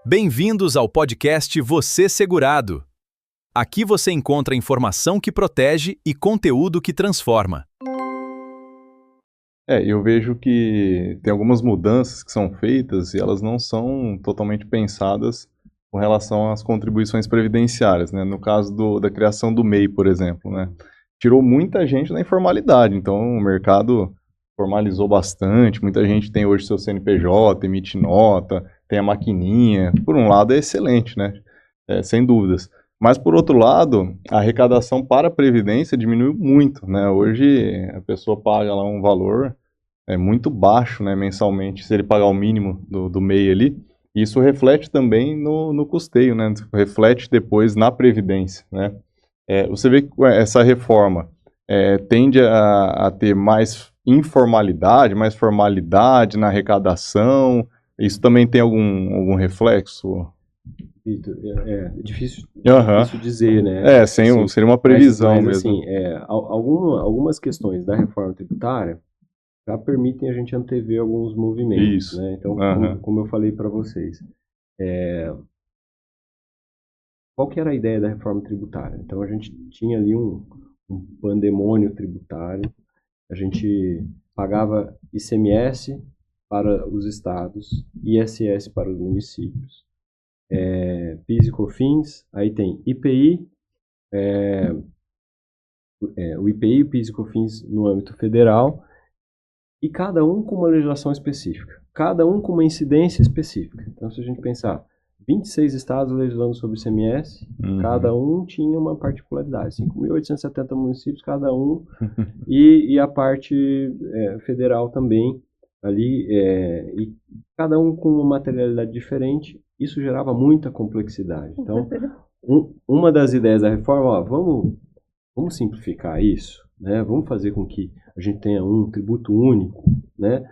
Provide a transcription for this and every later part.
Bem-vindos ao podcast Você Segurado. Aqui você encontra informação que protege e conteúdo que transforma. Eu vejo que tem algumas mudanças que são feitas e elas não são totalmente pensadas com relação às contribuições previdenciárias, né? No caso da criação do MEI, por exemplo, né? Tirou muita gente da informalidade, então o mercado formalizou bastante, muita gente tem hoje seu CNPJ, emite nota, tem a maquininha. Por um lado é excelente, né? Sem dúvidas. Mas, por outro lado, a arrecadação para a Previdência diminuiu muito, né? Hoje a pessoa paga lá um valor muito baixo, né, mensalmente, se ele pagar o mínimo do MEI ali. E isso reflete também no custeio, né? Reflete depois na Previdência, né? Você vê que essa reforma tende a ter mais informalidade, mais formalidade na arrecadação. Isso também tem algum reflexo? Vitor, é difícil dizer, né? Seria uma previsão mas, mesmo. Assim, algumas questões da reforma tributária já permitem a gente antever alguns movimentos. Isso. Né? Então, como eu falei para vocês, qual que era a ideia da reforma tributária? Então, a gente tinha ali um pandemônio tributário, a gente pagava ICMS para os estados, ISS para os municípios, PIS e COFINS, aí tem IPI, o IPI, o PIS e COFINS no âmbito federal, e cada um com uma legislação específica, cada um com uma incidência específica. Então, se a gente pensar, 26 estados legislando sobre ICMS, cada um tinha uma particularidade, 5.870 municípios, cada um, e a parte federal também, ali, e cada um com uma materialidade diferente. Isso gerava muita complexidade. Então, uma das ideias da reforma, vamos simplificar isso, né? Vamos fazer com que a gente tenha um tributo único, né?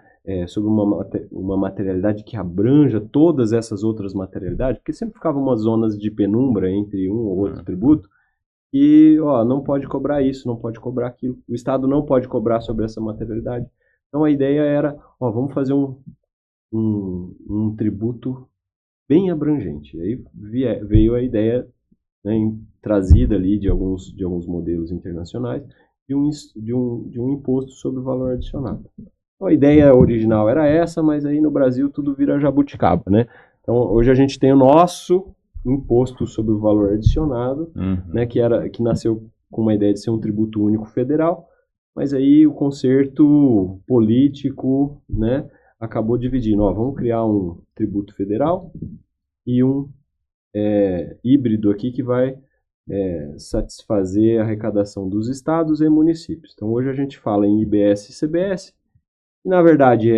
Sobre uma materialidade que abranja todas essas outras materialidades, porque sempre ficavam umas zonas de penumbra entre um ou outro tributo, e não pode cobrar isso, não pode cobrar aquilo, o Estado não pode cobrar sobre essa materialidade. Então a ideia era, vamos fazer um tributo bem abrangente. Aí veio a ideia, né, trazida ali de alguns modelos internacionais, de um imposto sobre o valor adicionado. Então, a ideia original era essa, mas aí no Brasil tudo vira jabuticaba, né? Então hoje a gente tem o nosso imposto sobre o valor adicionado, né, que nasceu com uma ideia de ser um tributo único federal, mas aí o concerto político, né, acabou dividindo. Vamos criar um tributo federal e um híbrido aqui que vai satisfazer a arrecadação dos estados e municípios. Então hoje a gente fala em IBS e CBS, e na verdade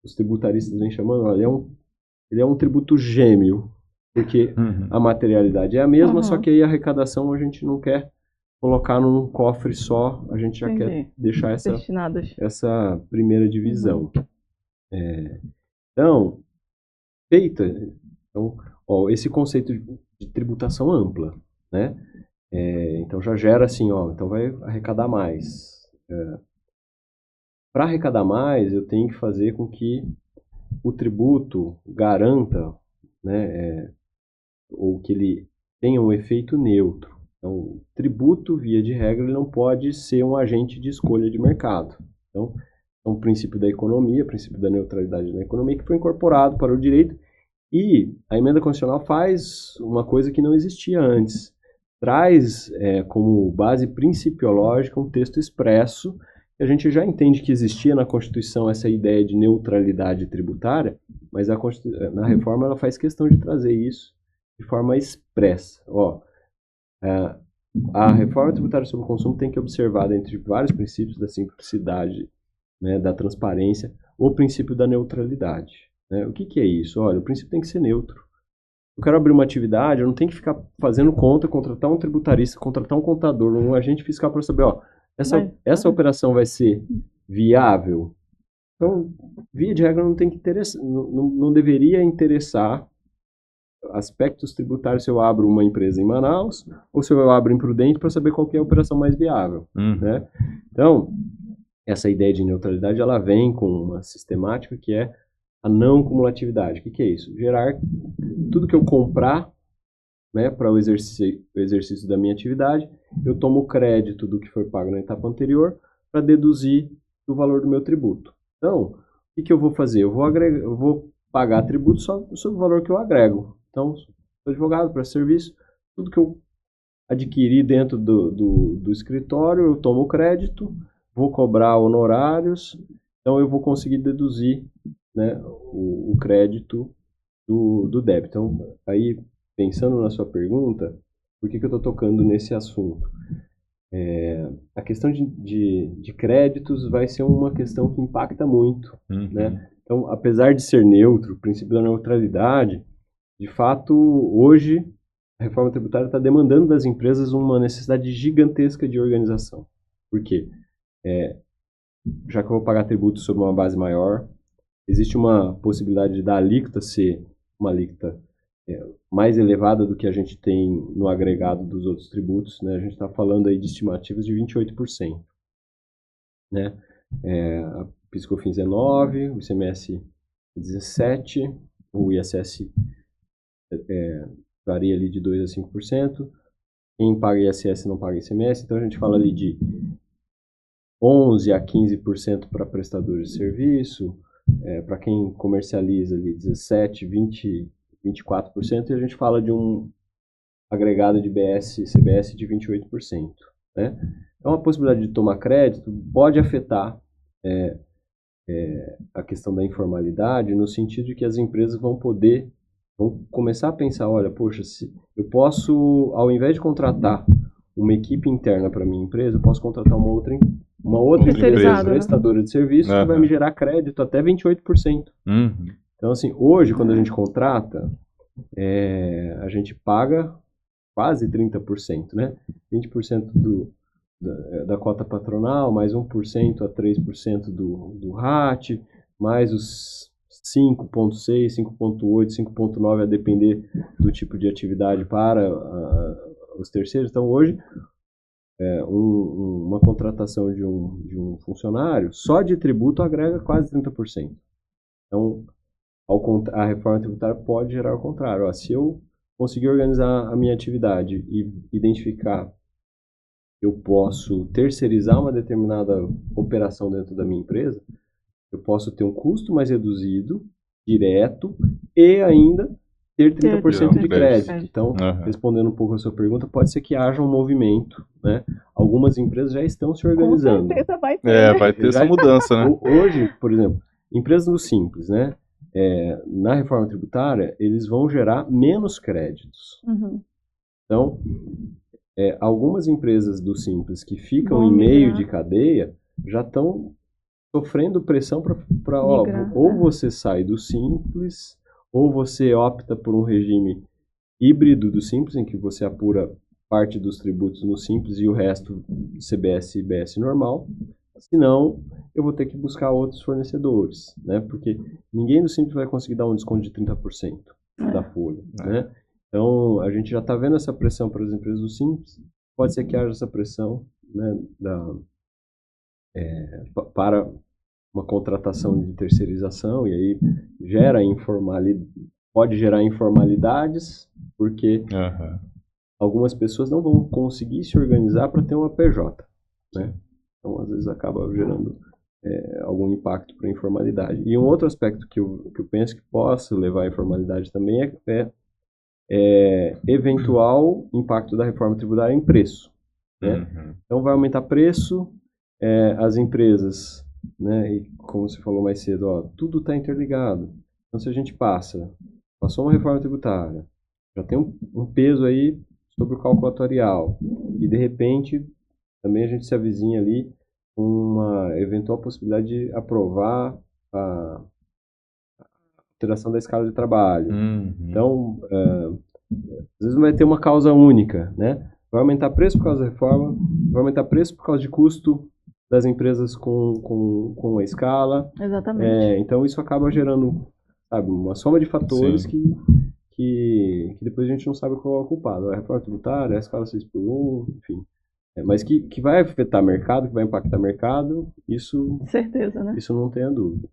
os tributaristas vêm chamando, ele é um tributo gêmeo, porque a materialidade é a mesma, só que aí a arrecadação a gente não quer colocar num cofre só, a gente já quer deixar essa primeira divisão. Então, esse conceito de tributação ampla, né? Então já gera assim, então vai arrecadar mais. Para arrecadar mais, eu tenho que fazer com que o tributo garanta, né, ou que ele tenha um efeito neutro. Então, o tributo, via de regra, ele não pode ser um agente de escolha de mercado. Então, é um princípio da economia, o princípio da neutralidade da economia, que foi incorporado para o direito, e a emenda constitucional faz uma coisa que não existia antes. Traz como base principiológica um texto expresso. A gente já entende que existia na Constituição essa ideia de neutralidade tributária, mas na reforma ela faz questão de trazer isso de forma expressa. A reforma tributária sobre o consumo tem que observar, entre vários princípios da simplicidade, né, da transparência, o princípio da neutralidade. Né? O que é isso? O princípio tem que ser neutro. Eu quero abrir uma atividade, eu não tenho que ficar fazendo conta, contratar um tributarista, contratar um contador, um agente fiscal para saber, essa operação vai ser viável. Então, via de regra, não deveria interessar aspectos tributários se eu abro uma empresa em Manaus ou se eu abro em Prudente para saber qual que é a operação mais viável. Né? Então, essa ideia de neutralidade ela vem com uma sistemática que é a não cumulatividade. O que é isso? Gerar tudo que eu comprar, né, para o exercício da minha atividade, eu tomo crédito do que foi pago na etapa anterior para deduzir do valor do meu tributo. Então, o que eu vou fazer? Eu vou pagar tributo só sobre o valor que eu agrego. Então, sou advogado, presto serviço, tudo que eu adquiri dentro do escritório, eu tomo crédito, vou cobrar honorários, então eu vou conseguir deduzir, né, o crédito do débito. Então, aí, pensando na sua pergunta, por que eu estou tocando nesse assunto? A questão de créditos vai ser uma questão que impacta muito, né? Então, apesar de ser neutro, o princípio da neutralidade, de fato, hoje, a reforma tributária está demandando das empresas uma necessidade gigantesca de organização. Por quê? Já que eu vou pagar tributos sobre uma base maior, existe uma possibilidade da alíquota ser uma alíquota mais elevada do que a gente tem no agregado dos outros tributos, né? A gente está falando aí de estimativas de 28%, né? A PIS/COFINS é 9%, o ICMS é 17%, o ISS varia ali de 2% a 5%, quem paga ISS não paga ICMS, então a gente fala ali de 11% a 15% para prestadores de serviço, para quem comercializa ali 17%, 20%, 24%, e a gente fala de um agregado de BS e CBS de 28%. Né? Então, a possibilidade de tomar crédito pode afetar a questão da informalidade, no sentido de que as empresas vão começar a pensar, olha, poxa, se eu posso, ao invés de contratar uma equipe interna para minha empresa, eu posso contratar uma outra empresa prestadora de serviço que vai me gerar crédito até 28%. Então, assim, hoje, quando a gente contrata, a gente paga quase 30%, né? 20% da cota patronal, mais 1% a 3% do RAT, mais os 5,6%, 5,8%, 5,9%, a depender do tipo de atividade para os terceiros. Então, hoje, uma contratação de um funcionário, só de tributo agrega quase 30%. Então, a reforma tributária pode gerar o contrário. Se eu conseguir organizar a minha atividade e identificar que eu posso terceirizar uma determinada operação dentro da minha empresa, eu posso ter um custo mais reduzido, direto, e ainda ter 30% de crédito. Então, respondendo um pouco a sua pergunta, pode ser que haja um movimento, né? Algumas empresas já estão se organizando. Com certeza vai ter. Vai ter essa mudança, né? Hoje, por exemplo, empresas no Simples, né? Na reforma tributária, eles vão gerar menos créditos. Então, algumas empresas do Simples que ficam em meio de cadeia já estão sofrendo pressão para ou você sai do Simples, ou você opta por um regime híbrido do Simples, em que você apura parte dos tributos no Simples e o resto CBS e IBS normal. Senão, eu vou ter que buscar outros fornecedores, né? Porque ninguém do Simples vai conseguir dar um desconto de 30% da folha, né? Então, a gente já está vendo essa pressão para as empresas do Simples. Pode ser que haja essa pressão, né, para uma contratação de terceirização, e aí pode gerar informalidades, porque algumas pessoas não vão conseguir se organizar para ter uma PJ, né? Então, às vezes, acaba gerando algum impacto para a informalidade. E um outro aspecto que eu penso que possa levar à informalidade também é eventual impacto da reforma tributária em preço, né? Então, vai aumentar preço, as empresas, né, e como você falou mais cedo, tudo está interligado. Então, se a gente passou uma reforma tributária, já tem um peso aí sobre o cálculo atuarial, e de repente também a gente se avizinha ali uma eventual possibilidade de aprovar a alteração da escala de trabalho. Então, às vezes não vai ter uma causa única, né? Vai aumentar preço por causa da reforma, vai aumentar preço por causa de custo das empresas com a escala. Exatamente. Então, isso acaba gerando, sabe, uma soma de fatores que depois a gente não sabe qual é o culpado. A reforma tributária, a escala 6x1, enfim. Mas que vai afetar o mercado, que vai impactar o mercado, isso... Certeza, né? Isso não tenha dúvida.